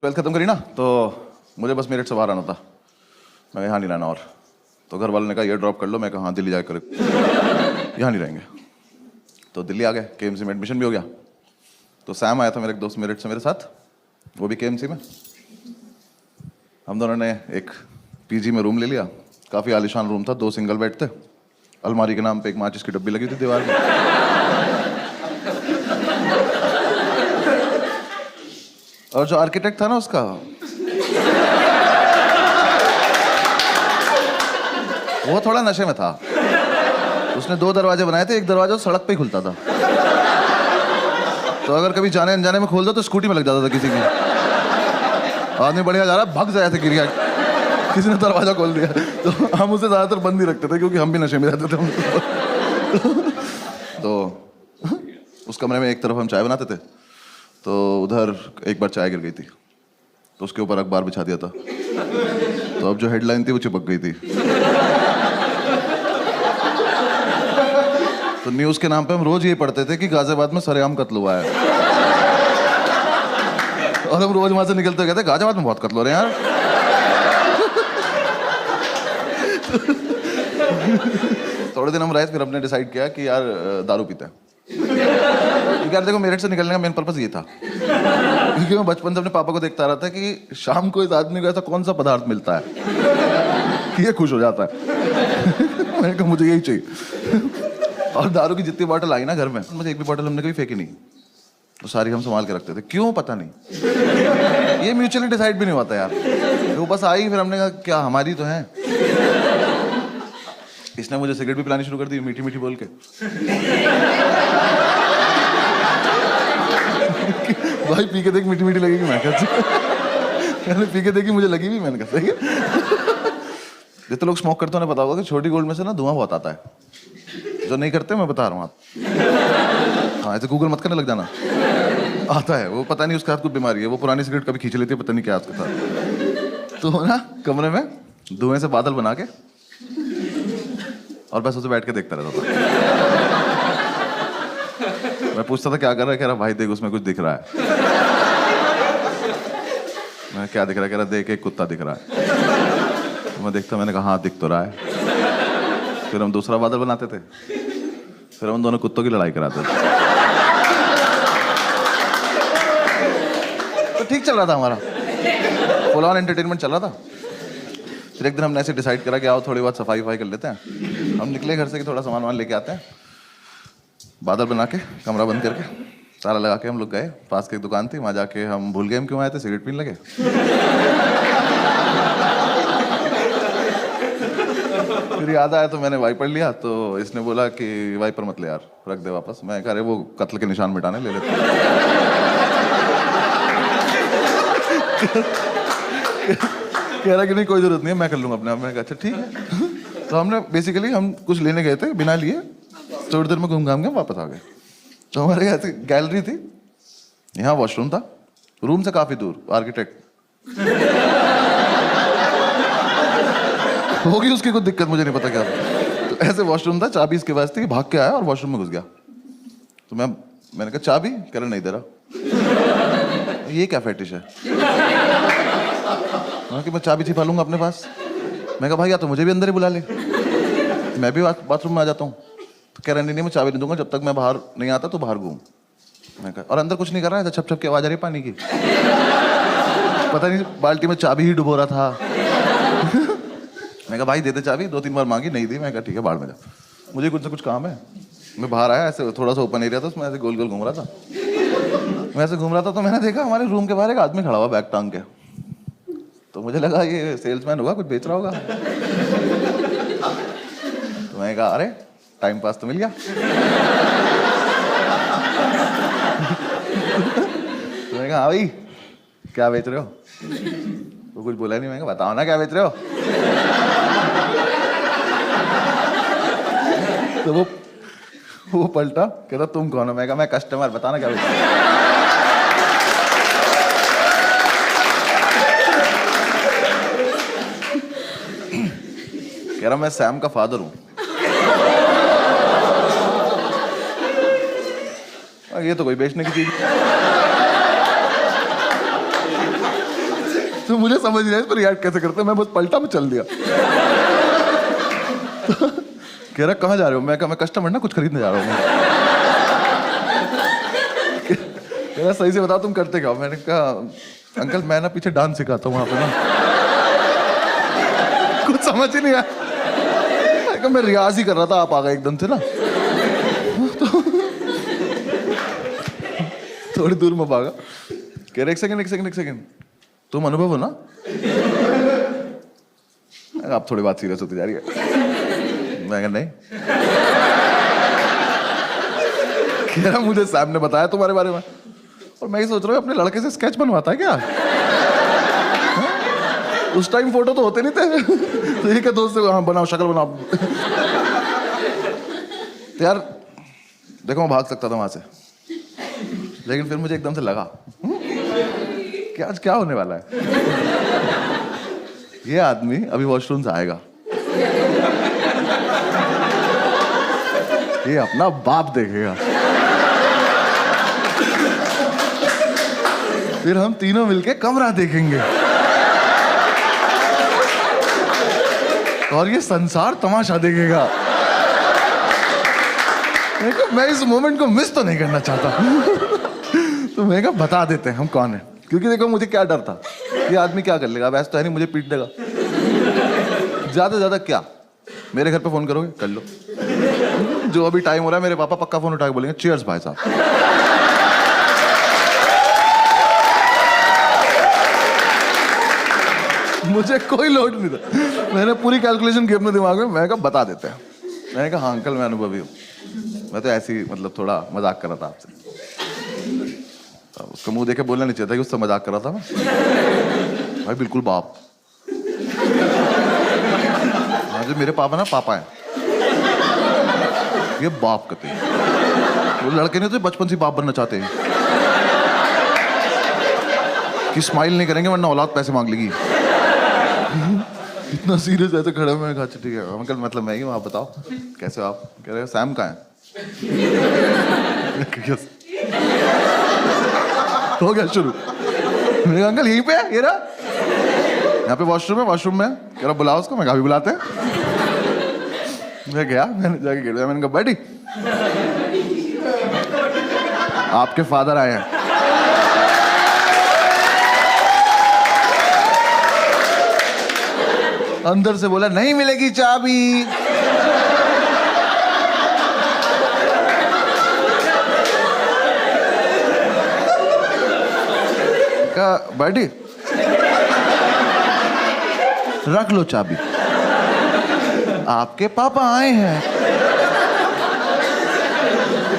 Twelfth खत्म करी ना तो मुझे बस मेरिट से बाहर आना था। मैं यहाँ नहीं रहना और तो घर वालों ने कहा ये ड्रॉप कर लो। मैं कहा हाँ दिल्ली जाकर यहाँ नहीं रहेंगे। तो दिल्ली आ गए, KMC में एडमिशन भी हो गया। तो सैम आया था मेरे एक दोस्त मेरिट से मेरे साथ, वो भी KMC में। हम दोनों ने एक PG में रूम ले लिया। काफ़ी आलीशान रूम था, 2 सिंगल बेड थे, अलमारी के नाम पे एक माचिस की डब्बी लगी थी दीवार में। और जो आर्किटेक्ट था ना उसका, वो थोड़ा नशे में था। उसने 2 दरवाजे बनाए थे, एक दरवाजा सड़क पे ही खुलता था, तो अगर कभी जाने अनजाने में खोल दो तो स्कूटी में लग जाता था किसी की। आदमी बढ़िया जा रहा, भाग जाया था गिर, किसी ने दरवाजा खोल दिया। तो हम उसे ज्यादातर बंद ही रखते थे क्योंकि हम भी नशे में रहते थे। तो उस कमरे में एक तरफ हम चाय बनाते थे, तो उधर एक बार चाय गिर गई थी, तो उसके ऊपर अखबार बिछा दिया था। तो अब जो हेडलाइन थी वो चिपक गई थी। तो न्यूज़ के नाम पे हम रोज ये पढ़ते थे कि गाजियाबाद में सरेआम कत्ल हुआ है। और हम रोज वहां से निकलते कहते गाजियाबाद में बहुत कत्ल हो रहे हैं यार। थोड़े दिन हम रहे, फिर हमने डिसाइड किया कि यार दारू पीते हैं। क्योंकि यार देखो मेरिट से निकलने का मेन पर्पस ये था, क्योंकि मैं बचपन से अपने पापा को देखता आ रहा था कि शाम को इस आदमी को ऐसा कौन सा पदार्थ मिलता है कि ये खुश हो जाता है। मैंने कहा मुझे यही चाहिए। और दारू की जितनी बॉटल आई ना घर में, मुझे एक भी बॉटल हमने कभी फेंकी नहीं, तो सारी हम संभाल के रखते थे। क्यों पता नहीं, ये म्यूचुअली डिसाइड भी नहीं होता यार, वो बस आई, फिर हमने कहा क्या हमारी तो है। इसने मुझे सिगरेट भी पिलानी शुरू कर दी मीठी मीठी बोल के। भाई पी के देख मीठी मीठी लगेगी। मैं कहता पी के देखी, मुझे लगी भी। मैंने कहा सही है। जितने लोग स्मोक करते हैं उन्हें पता होगा कि छोटी गोल्ड में से ना धुआं बहुत आता है। जो नहीं करते मैं बता रहा हूँ आप। हाँ ऐसे गूगल मत करने लग जाना, आता है वो। पता नहीं उसके हाथ कुछ बीमारी है, वो पुरानी सिगरेट कभी खींच लेती है, पता नहीं क्या उसके साथ। तो ना कमरे में धुएं से बादल बना के और बस उसे बैठ के देखता रहता था। मैं पूछता था क्या कर रहा है, कह रहा भाई देख उसमें कुछ दिख रहा है। मैं क्या दिख रहा है, कह रहा देख एक कुत्ता दिख रहा है। मैं देखता, मैंने कहा हाँ दिख तो रहा है। फिर हम दूसरा बादल बनाते थे, फिर हम दोनों कुत्तों की लड़ाई कराते थे। तो ठीक चल रहा था हमारा, फुल ऑन एंटरटेनमेंट चल रहा था। फिर एक दिन हमने ऐसे डिसाइड करा कि आओ थोड़ी बहुत सफाई वफाई कर लेते हैं। हम निकले घर से कि थोड़ा सामान वामान लेके आते हैं। बादल बना के, कमरा बंद करके, ताला लगा के हम लोग गए। पास की एक दुकान थी, वहाँ जाके हम भूल गए हम क्यों आए थे, सिगरेट पीने लगे। फिर याद आया तो मैंने वाइपर लिया, तो इसने बोला कि वाइपर मत ले यार, रख दे वापस। मैं कह रहे वो कत्ल के निशान मिटाने, ले लेते। कह रहा कि नहीं कोई जरूरत नहीं है, मैं कर लूंगा अपने आप। मैं कहा अच्छा ठीक है। तो हमने बेसिकली हम कुछ लेने गए थे, बिना लिए थोड़ी देर में घूम घाम के वापस आ गए। तो हमारे यहाँ गैलरी थी, यहाँ वॉशरूम था, रूम से काफी दूर। आर्किटेक्ट होगी उसकी कुछ दिक्कत, मुझे नहीं पता क्या। तो ऐसे वॉशरूम था, चाबी इसके पास थी, भाग के आया और वॉशरूम में घुस गया। तो मैंने कहा चाबी, कह रहा नहीं दे रहा। ये क्या फेटिश है कि मैं चाबी छिपा लूंगा अपने पास। मैं कहा भाई या तो मुझे भी अंदर ही बुला ले, मैं भी बाथरूम में आ जाता हूँ। तो कह रहा नहीं मैं चाबी नहीं दूंगा जब तक मैं बाहर नहीं आता, तो बाहर घूम। मैं कहा और अंदर कुछ नहीं कर रहा है, छप छप की आवाज आ रही पानी की। पता नहीं बाल्टी में चाबी ही डुबो रहा था। मैं कहा भाई दे दे चाबी, 2-3 बार मांगी, नहीं दी। मैं कहा ठीक है बाहर में जा, मुझे कुछ ना कुछ काम है। मैं बाहर आया, ऐसे थोड़ा सा ओपन एरिया था, उसमें ऐसे गोल गोल घूम रहा था। मैं ऐसे घूम रहा था तो मैंने देखा हमारे रूम के बाहर एक आदमी खड़ा हुआ बैग टांग के। तो मुझे लगा ये सेल्समैन होगा, कुछ बेच रहा होगा। तो मैंने कहा अरे टाइम पास तो मिल गया। तो मैंने कहा हाँ भाई क्या बेच रहे हो। वो कुछ बोला नहीं। मैंने कहा बताओ ना क्या बेच रहे हो। तो वो पलटा, कहता तुम कौन हो। मैं कहा मैं कस्टमर, बताना क्या बेच रहे हो। कह रहा मैं सैम का फादर हूं। ये तो कोई बेचने की चीज। तो मुझे समझ नहीं आया इस पर रिएक्ट कैसे करते, मैं बस पलटा में चल दिया। तो कह रहा कहाँ जा रहे हो, मैं कहा मैं कस्टमर ना कुछ खरीदने जा रहा हूँ। कह रहा सही से बताओ तुम करते क्या हो? मैंने कहा अंकल मैं ना पीछे डांस सिखाता हूँ वहाँ पे ना। कुछ समझ ही नहीं आया, मैं रियाज ही कर रहा था, आप आ गए एकदम से ना। तो थोड़ी दूर में भागा, कह रहे एक सेकंड तुम अनुभव हो ना? आप थोड़ी बात सीरियस होती जा रही है। मैं कहा नहीं। कह रहा मुझे सैम ने बताया तुम्हारे बारे में, और मैं ही सोच रहा हूँ अपने लड़के से स्केच बनवाता है क्या? उस टाइम फोटो तो होते नहीं थे। तो ये क्या दोस्त हाँ बनाओ, शक्ल बनाओ। तो यार देखो मैं भाग सकता था वहां से, लेकिन फिर मुझे एकदम से लगा कि आज क्या होने वाला है। ये आदमी अभी वॉशरूम से आएगा, ये अपना बाप देखेगा, फिर हम तीनों मिलके कमरा देखेंगे, और ये संसार तमाशा देखेगा। मैं इस मोमेंट को मिस तो नहीं करना चाहता। तो मैं कहा बता देते हैं हम कौन है, क्योंकि देखो मुझे क्या डर था, ये आदमी क्या कर लेगा, वैसे तो है नहीं मुझे पीट देगा, ज्यादा से ज्यादा क्या मेरे घर पे फोन करोगे कर लो, जो अभी टाइम हो रहा है मेरे पापा पक्का फोन उठा के बोलेंगे चीयर्स भाई साहब। मुझे कोई लोड नहीं था, मैंने पूरी कैलकुलेशन की अपने दिमाग में, मैं कहा बता देते हैं। मैंने कहा हाँ अंकल मैं अनुभवी हूँ, मैं तो ऐसे ही मतलब थोड़ा मजाक कर रहा था आपसे। तो उसका मुंह देखे बोलना नहीं चाहिए था कि उससे मजाक कर रहा था मैं। भाई बिल्कुल बाप, हाँ जो मेरे पापा ना पापा है, ये बाप कहते हैं, वो लड़के नहीं तो बचपन से बाप बनना चाहते हैं कि स्माइल नहीं करेंगे वरना औलाद पैसे मांग लेगी। इतना सीरियस ऐसे खड़े में, कहा ठीक है अंकल मतलब मैं ही हूँ, आप बताओ कैसे हो आप? कह रहे सैम कहाँ है? हो गया शुरू। मैंने कहा अंकल यहीं पे है, ये रहा यहाँ पे वॉशरूम है, वॉशरूम में। कह रहा बुलाओ उसको, मैं कहा भी बुलाते हैं। मैं गया, मैंने जाके गिर दिया, मैंने कहा बैठी आपके फादर आए हैं। अंदर से बोला नहीं मिलेगी चाबी। कहा बैठी रख लो चाबी, आपके पापा आए हैं।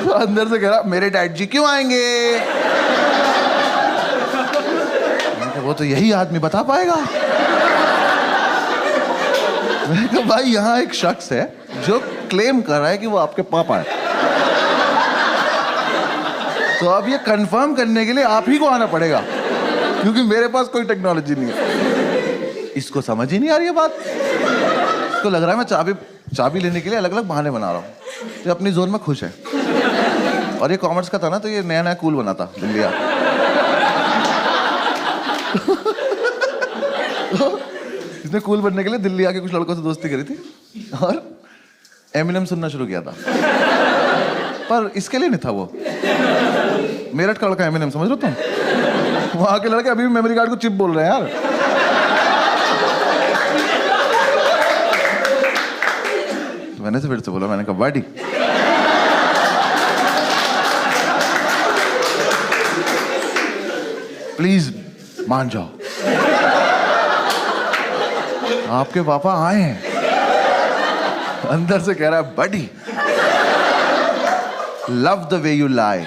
तो अंदर से कह रहा मेरे डैड जी क्यों आएंगे? वो तो यही आदमी बता पाएगा। मैंने कहा भाई यहाँ एक शख्स है जो क्लेम कर रहा है कि वो आपके पापा है, तो अब ये कंफर्म करने के लिए आप ही को आना पड़ेगा, क्योंकि मेरे पास कोई टेक्नोलॉजी नहीं है। इसको समझ ही नहीं आ रही है बात, इसको लग रहा है मैं चाबी लेने के लिए अलग अलग बहाने बना रहा हूँ। तो अपनी जोन में खुश है, और ये कॉमर्स का था ना, तो ये नया नया कूल बना था दिल्ली। इसने कूल बनने के लिए दिल्ली आके कुछ लड़कों से दोस्ती करी थी और एमिनेम सुनना शुरू किया था, पर इसके लिए नहीं था। वो मेरठ का लड़का एमिनेम, समझ रहे हो तुम? वहां के लड़के अभी भी मेमोरी कार्ड को चिप बोल रहे हैं यार। तो मैंने से फिर से बोला, मैंने कहा वाडी प्लीज मान जाओ, आपके पापा आए हैं। अंदर से कह रहा है buddy love the way you lie.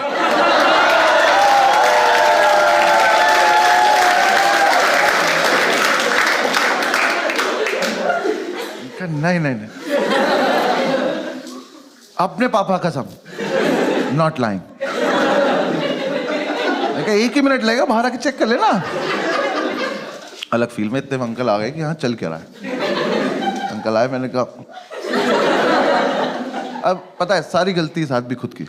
नहीं नहीं नहीं, अपने पापा कसम नॉट लाइंग। एक ही मिनट लगेगा, बाहर आके चेक कर लेना। अलग फील में इतने अंकल आ गए कि हाँ चल क्या रहा है। अंकल आए, मैंने कहा अब पता है सारी गलती इस आदमी खुद की,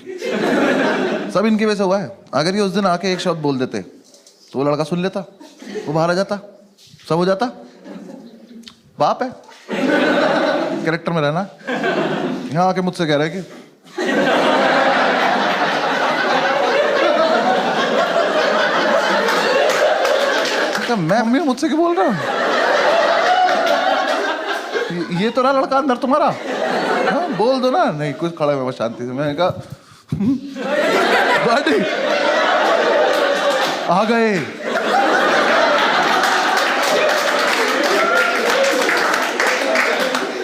सब इनकी वजह से हुआ है। अगर ये उस दिन आके एक शब्द बोल देते तो वो लड़का सुन लेता, वो बाहर आ जाता, सब हो जाता। बाप है, कैरेक्टर में रहना। यहाँ आके मुझसे कह रहा है कि मैं मम्मी मुझसे क्यों बोल रहा हूँ? ये तो रहा लड़का अंदर तुम्हारा। हाँ, बोल दो ना। नहीं, कुछ खड़ा है शांति से। मैंने कहा बॉडी आ गए।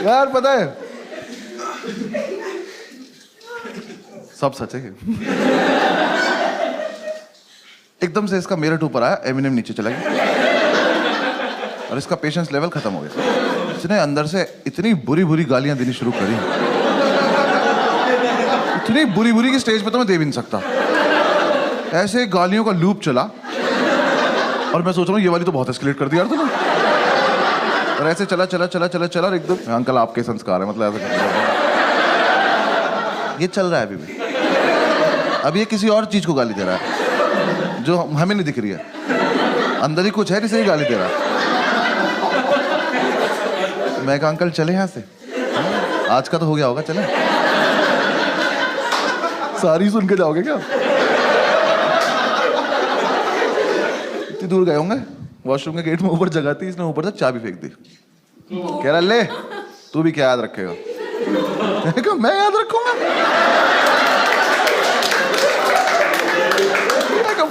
यार पता है सब सच है। एकदम से इसका मेरठ ऊपर आया, एमिनेम नीचे चला गया और इसका पेशेंस लेवल खत्म हो गया। इसने अंदर से इतनी बुरी बुरी गालियां देनी शुरू करी, इतनी बुरी बुरी की स्टेज पे तो मैं दे भी नहीं सकता। ऐसे गालियों का लूप चला और मैं सोच रहा हूँ ये वाली तो बहुत एस्केलेट कर दिया यार तूने। और ऐसे चला चला चला चला चला और एकदम अंकल आपके संस्कार है, मतलब ऐसा ये चल रहा है अभी भी। अब ये किसी और चीज को गाली दे रहा है जो हमें नहीं दिख रही है। अंदर ही कुछ है जिसे ही गाली दे रहा है। मैं कहा अंकल चले यहाँ से, आज का तो हो गया होगा, चले। सारी सुन के जाओगे क्या? इतनी दूर गए होंगे, वॉशरूम के गेट में ऊपर जगह थी, इसने ऊपर से चाबी फेंक दी। कह रहा ले तू भी क्या याद रखेगा? मैं याद रखूंगा?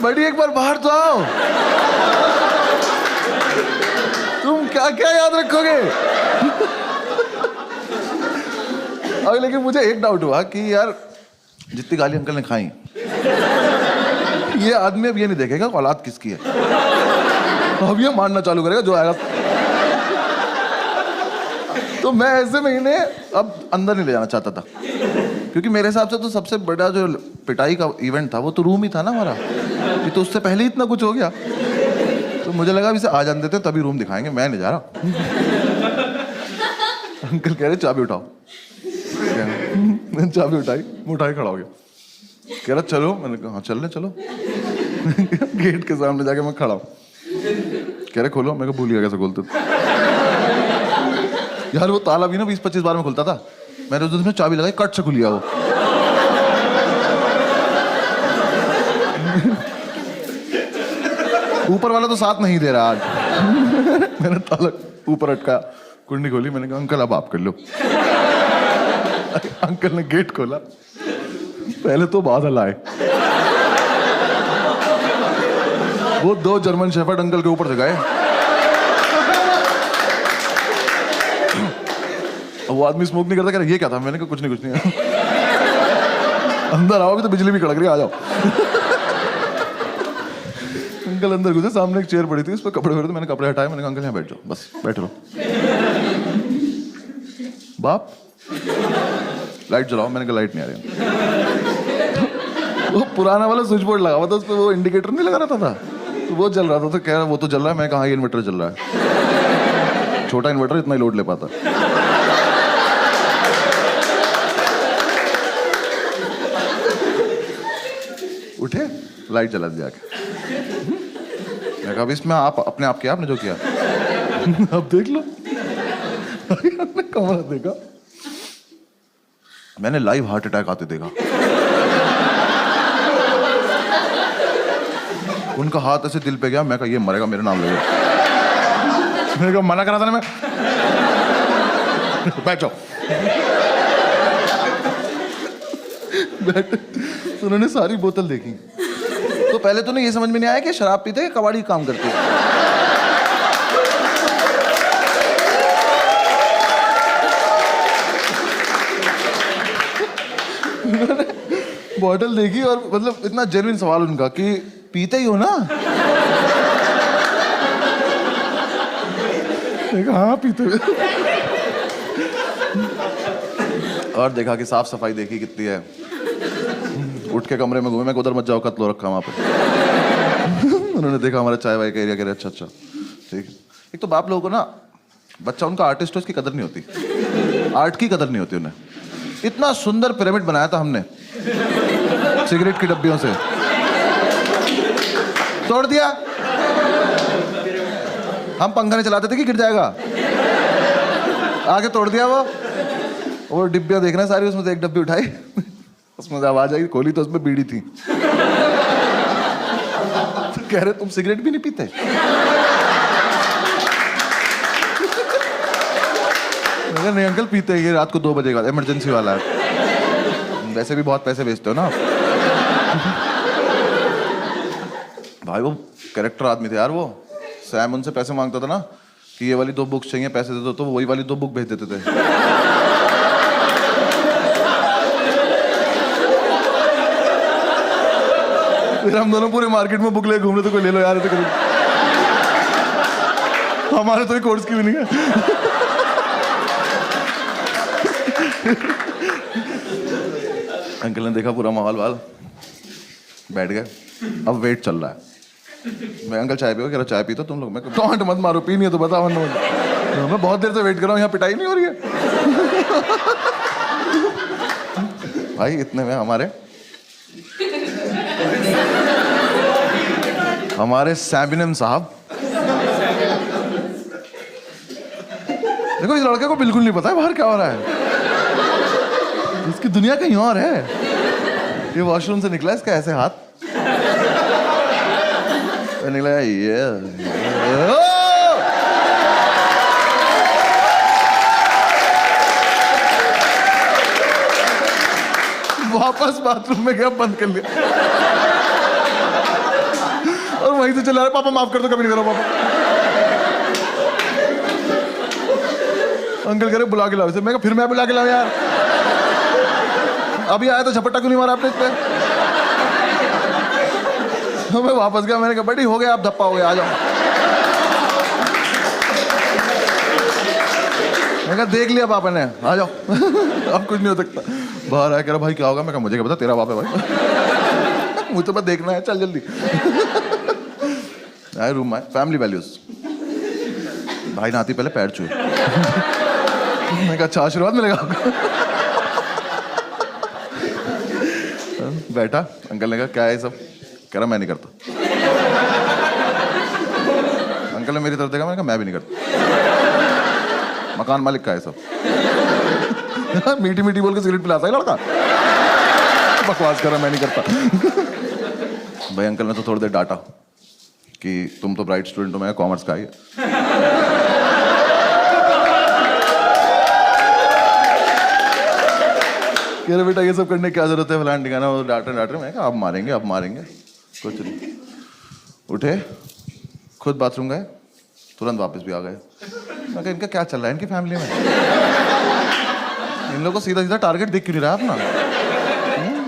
बड़ी एक बार बाहर तो आओ, तुम क्या क्या याद रखोगे? अब लेकिन मुझे एक डाउट हुआ कि यार जितनी गाली अंकल ने खाई, ये आदमी अब ये नहीं देखेगा औलाद किसकी है, अब ये मानना चालू करेगा जो आएगा। तो मैं ऐसे महीने अब अंदर नहीं ले जाना चाहता था, क्योंकि मेरे हिसाब से तो सबसे बड़ा जो पिटाई का इवेंट था वो तो रूम ही था ना हमारा। ये तो उससे पहले ही इतना कुछ हो गया, तो मुझे लगा इसे आ जाने देते तभी रूम दिखाएंगे, मैं नहीं जा रहा। अंकल कह रहे चाबी उठाओ। मैंने चाबी उठाई, उठा के खड़ा हो गया। कह रहा चलो, मैंने कहा हाँ चलने चलो। गेट के सामने जाके मैं खड़ा हूँ। कह रहे खोलो, मैं भूल गया कैसे खोलते यार। वो ताला भी ना 20-25 बार में खुलता था। मैंने उसमें चाबी लगाई, कट से खुल गया वो। ऊपर वाला तो साथ नहीं दे रहा आज। मैंने ताला ऊपर अटका, कुंडी खोली, मैंने कहा अंकल अब आप कर लो। अंकल ने गेट खोला, पहले तो बादल आए। वो 2 जर्मन शेफर्ड अंकल के ऊपर से गए। वो आदमी स्मोक नहीं करता, कह रहा ये क्या था? मैंने कहा कुछ नहीं अंदर आओगे तो बिजली भी कड़क रही, आ जाओ। अंकल अंदर घुसे, सामने एक चेयर पड़ी थी, उस पर कपड़े भरे थे। मैंने कपड़े हटाए, मैंने कहा अंकल यहाँ बैठ जाओ, बस बैठ लो। बाप लाइट जलाओ, मैंने कहा लाइट नहीं आ रही। वो पुराना वाला स्विच बोर्ड लगा हुआ था, उस पर वो इंडिकेटर नहीं लगा रहता था, तो वो जल रहा था। तो कह रहा वो तो जल रहा है। मैं कहा ये इन्वर्टर जल रहा है, छोटा इन्वर्टर इतना ही लोड ले पाता। उठे, लाइट जला दी जाके। मैं कहा इसमें आप अपने आप किया, आपने जो किया। अब देख लो। कमरा देखा, मैंने लाइव हार्ट अटैक आते देखा। उनका हाथ ऐसे दिल पे गया। मैं कहा ये मरेगा, मेरा नाम लेगा। मैंने कहा मना करा था ना मैं। बैठ जाओ। बैठ। तो उन्होंने सारी बोतल देखी। तो पहले तो नहीं ये समझ में नहीं आया कि शराब पीते हैं कबाड़ी काम करते हैं। बॉटल देखी और मतलब इतना जेन्युइन सवाल उनका कि पीते ही हो ना? हाँ पीते हुए। और देखा कि साफ सफाई देखी कितनी है। उठ के कमरे में घूमे, मैं उधर मत जाओ, कत्ल रखा वहां पे। उन्होंने देखा हमारा चाय वाय का एरिया, कह रहे अच्छा अच्छा ठीक। एक तो बाप लोगों को ना, बच्चा उनका आर्टिस्ट हो, इसकी कदर नहीं होती, आर्ट की कदर नहीं होती उन्हें। इतना सुंदर पिरामिड बनाया था हमने सिगरेट की डब्बियों से, तोड़ दिया। हम पंखा नहीं चलाते थे कि गिर जाएगा। आगे तोड़ दिया वो डिब्बियाँ देख रहे हैं सारी, उसमें से एक डब्बी उठाई, उसमें से आवाज आई, खोली तो उसमें बीड़ी थी। तो कह रहे तुम सिगरेट भी नहीं पीते? नहीं अंकल पीते हैं, ये रात को 2 बजे का इमरजेंसी वाला है। वैसे भी बहुत पैसे बेचते हो ना भाई। वो कैरेक्टर आदमी थे यार वो। सैम उनसे पैसे मांगता था ना कि ये वाली 2 बुक्स चाहिए, पैसे दे दो, तो वही वाली 2 बुक भेज देते थे। फिर हम दोनों पूरे मार्केट में बुक ले घूम रहे थे, कोई ले लो यार, तो हमारे तो ये कोर्स की भी नहीं है। अंकल ने देखा पूरा माहौल वाल, बैठ गए। अब वेट चल रहा है। मैं अंकल चाय पियो, कह रहा चाय पी तो तुम लोग। मैं टॉन्ट मत मारो, पी नहीं है तो बताओ। मैं बहुत देर से वेट कर रहा हूँ, यहाँ पिटाई नहीं हो रही है। भाई इतने में हमारे सैबिनम साहब, देखो इस लड़के को बिल्कुल नहीं पता है बाहर क्या हो रहा है, इसकी दुनिया कहीं और है। ये वॉशरूम से निकला, इसका ऐसे हाथ निकला, ये वापस बाथरूम में गया, बंद कर लिया और वहीं से चला रहा, पापा माफ कर दो, कभी नहीं करो पापा। अंकल कह रहे बुला के लाओ इसे। मैं फिर मैं बुला के लाऊं यार, अभी आया तो झपट्टा क्यों नहीं मारा आपने इस पे? तो मैं वापस गया, मैंने कहा बड़ी हो गया, आप धप्पा हो गया, आ जाओ। मैं कहा देख लिया पापा ने, आ जाओ। अब कुछ नहीं हो सकता। बाहर आया, कह रहा भाई क्या होगा? मैं कहा मुझे क्या पता, तेरा बाप है भाई। मुझे तो बस देखना है, चल जल्दी। आए रूम में, फैमिली वैल्यूज। भाई नहाती पहले पैर छुए। मैं कहा अच्छा आशीर्वाद मिलेगा आपको। बैठा, अंकल ने कहा क्या है सब? कह रहा मैं नहीं करता। अंकल ने मेरी तरफ देखा, मैंने कहा मैं भी नहीं करता। मकान मालिक का है सब। मीठी मीठी बोल के सिगरेट पिलाता है लड़का। बकवास कर रहा, मैं नहीं करता। भाई अंकल ने तो थोड़ी देर डांटा कि तुम तो ब्राइट स्टूडेंट हो, मैं कॉमर्स का ही है। कह रहे बेटा ये सब करने की क्या जरूरत है, फलान ठिकाना। वो डांट रहे। मैं कहा अब मारेंगे, अब मारेंगे, कुछ नहीं। उठे, खुद बाथरूम गए, तुरंत वापस भी आ गए। मैं कहा इनका क्या चल रहा है इनकी फैमिली में? इन लोगों को सीधा सीधा टारगेट दिख क्यों नहीं रहा अपना?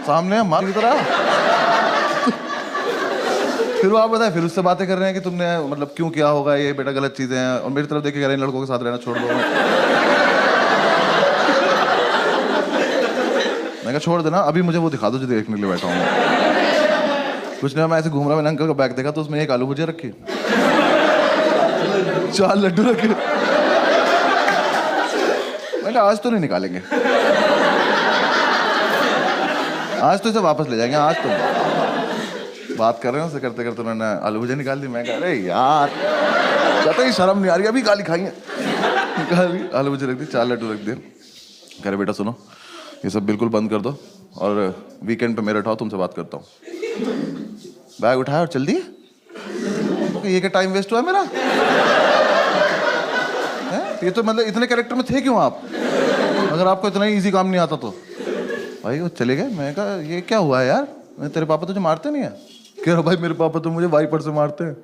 सामने मार की तरह। फिर वो आप बताए, फिर उससे बातें कर रहे हैं कि तुमने मतलब क्यों किया होगा ये, बेटा गलत चीजें हैं। और मेरी तरफ देख के कह रहे हैं लड़कों के साथ रहना छोड़ दो। मैं कहा छोड़ देना, अभी मुझे वो दिखा दो जो देखने के लिए बैठा हूँ। कुछ नहीं, मैं ऐसे घूम रहा, मैंने अंकल का बैग देखा तो उसमें 1 आलू भुजिया रखी, 4 लड्डू रखे। मैंने आज तो नहीं निकालेंगे, आज तो इसे वापस ले जाएंगे। आज तो बात कर रहे हैं उससे, करते करते उन्होंने आलू भुजिया निकाल दी। मैं कह अरे यार कहता ही शर्म नहीं आ रही, अभी गाली खाई है। आलू भुजिया रख दी, 4 लड्डू रख दिए। कह रहे बेटा सुनो, ये सब बिल्कुल बंद कर दो और वीकेंड पे मेरे उठाओ, तुमसे बात करता हूँ। बैग उठाया और चल दिए। ये क्या टाइम वेस्ट हुआ मेरा? ये तो मतलब इतने कैरेक्टर में थे क्यों आप? अगर आपको इतना ही इजी काम नहीं आता तो। भाई वो चले गए। मैं कहा ये क्या हुआ है यार? तेरे पापा तुझे मारते नहीं है? कह रहा भाई मेरे पापा तो मुझे वाइपर से मारते हैं।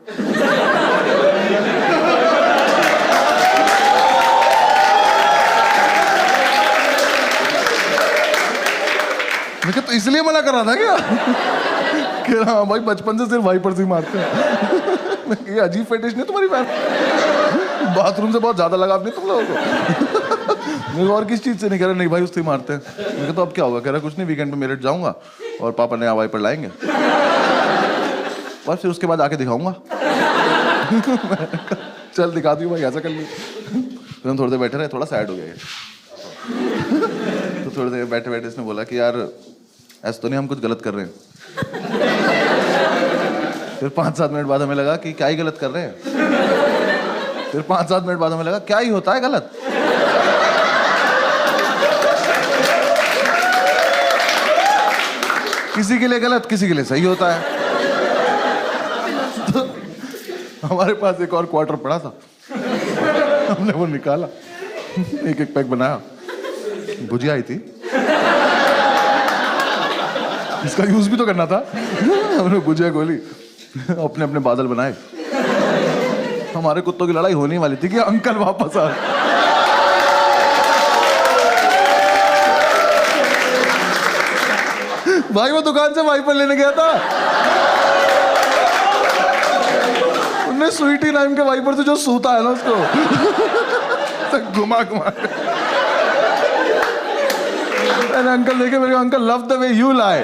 मैं तो इसलिए मना कर रहा था क्या? कह रहा भाई बचपन से सिर्फ वाइपर से ही मारते हैं। ये अजीब फेटिश नहीं तुम्हारी बहन? बाथरूम से बहुत ज्यादा लगाव नहीं तुम लोगों को? मेरे और किस चीज से नहीं? कह रहा नहीं भाई उससे ही मारते हैं। मैं तो अब क्या होगा? कह रहा कुछ नहीं, वीकेंड पे मेरिट जाऊंगा और पापा नया वाइपर लाएंगे और फिर उसके बाद आके दिखाऊंगा। चल दिखा दी भाई, ऐसा कर ली। फिर हम थोड़ी देर बैठे रहे, थोड़ा सैड हो गया। तो थोड़ी देर बैठे बैठे इसने बोला कि यार ऐसा तो नहीं हम कुछ गलत कर रहे हैं? फिर 5-7 मिनट बाद हमें लगा कि क्या ही गलत कर रहे हैं। फिर 5-7 मिनट बाद हमें लगा क्या ही होता है गलत। किसी के लिए गलत, किसी के लिए सही होता है। तो हमारे पास एक और क्वार्टर पड़ा था, हमने वो निकाला, एक एक पैक बनाया, भुजिया आई थी, इसका यूज भी तो करना था। हमने भुजिया गोली, अपने अपने बादल बनाए। हमारे कुत्तों की लड़ाई होने वाली थी कि अंकल वापस आ। भाई वो दुकान से वाइपर लेने गया था, उन्हें स्वीटी नाम के वाइपर से जो सूता है ना उसको घुमा घुमा। अंकल देखे मेरे, uncle love the way you lie.